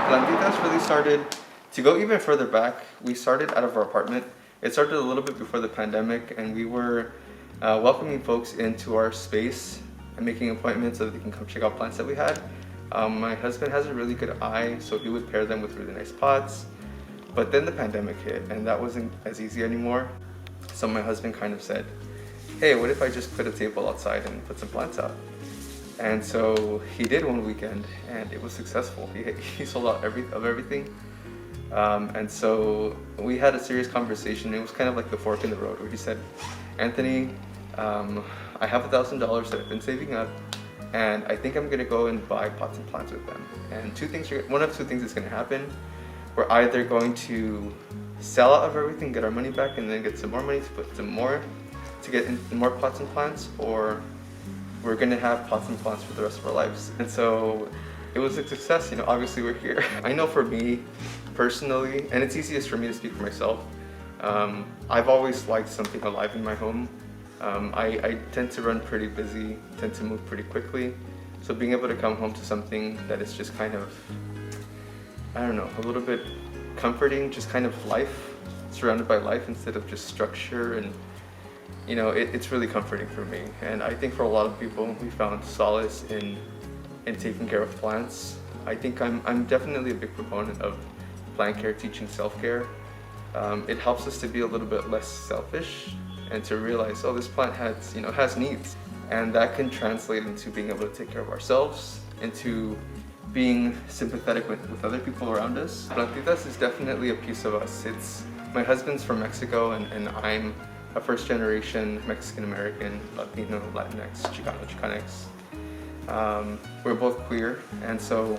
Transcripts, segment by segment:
Plantiitas really started, to go even further back, we started out of our apartment. It started a little bit before the pandemic, and we were welcoming folks into our space and making appointments so that they can come check out plants that we had. My husband has a really good eye, so he would pair them with really nice pots. But then the pandemic hit, and that wasn't as easy anymore. So my husband kind of said, hey, what if I just put a table outside and put some plants out? And so he did one weekend, and it was successful. He sold out everything. And so we had a serious conversation. It was kind of like the fork in the road, where he said, Anthony, I have $1,000 that I've been saving up, and I think I'm gonna go and buy pots and plants with them. And one of two things is gonna happen. We're either going to sell out of everything, get our money back, and then get some more money to put some more, to get in more pots and plants, or we're gonna have pots and plants for the rest of our lives. And so it was a success, obviously we're here. I know for me, personally, and it's easiest for me to speak for myself, I've always liked something alive in my home. I tend to run pretty busy, tend to move pretty quickly. So being able to come home to something that is just kind of, I don't know, a little bit comforting, just kind of life, surrounded by life instead of just structure, and it's really comforting for me. And I think for a lot of people, we found solace in taking care of plants. I think I'm definitely a big proponent of plant care teaching self-care. It helps us to be a little bit less selfish and to realize, oh, this plant has needs. And that can translate into being able to take care of ourselves, into being sympathetic with other people around us. Plantiitas is definitely a piece of us. My husband's from Mexico, and I'm a first-generation Mexican-American, Latino, Latinx, Chicano, Chicanx. We're both queer, and so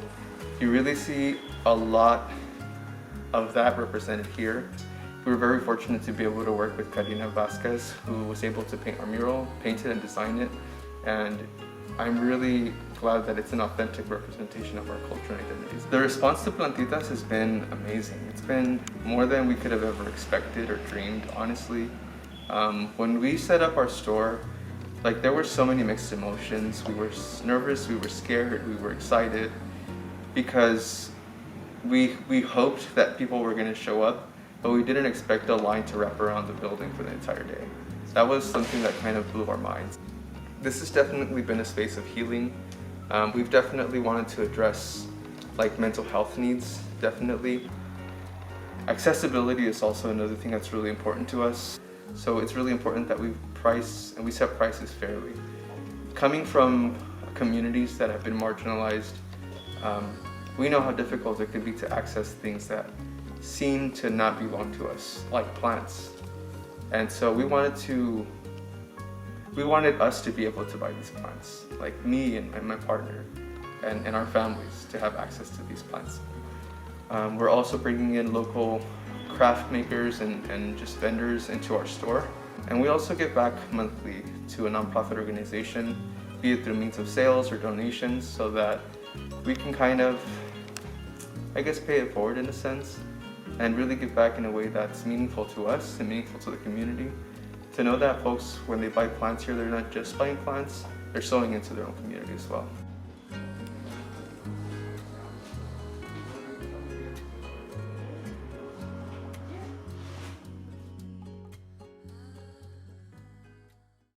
you really see a lot of that represented here. We were very fortunate to be able to work with Karina Vasquez, who was able to paint our mural, paint it and design it, and I'm really glad that it's an authentic representation of our culture and identities. The response to Plantiitas has been amazing. It's been more than we could have ever expected or dreamed, honestly. When we set up our store, there were so many mixed emotions. We were nervous, we were scared, we were excited, because we hoped that people were going to show up, but we didn't expect a line to wrap around the building for the entire day. That was something that kind of blew our minds. This has definitely been a space of healing. We've definitely wanted to address mental health needs, definitely. Accessibility is also another thing that's really important to us. So it's really important that we set prices fairly. Coming from communities that have been marginalized, we know how difficult it can be to access things that seem to not belong to us, like plants. And so we wanted us to be able to buy these plants, like me and my partner and our families, to have access to these plants. We're also bringing in local craft makers and just vendors into our store. And we also give back monthly to a nonprofit organization, be it through means of sales or donations, so that we can kind of, pay it forward in a sense, and really give back in a way that's meaningful to us and meaningful to the community. To know that folks, when they buy plants here, they're not just buying plants, they're sowing into their own community as well.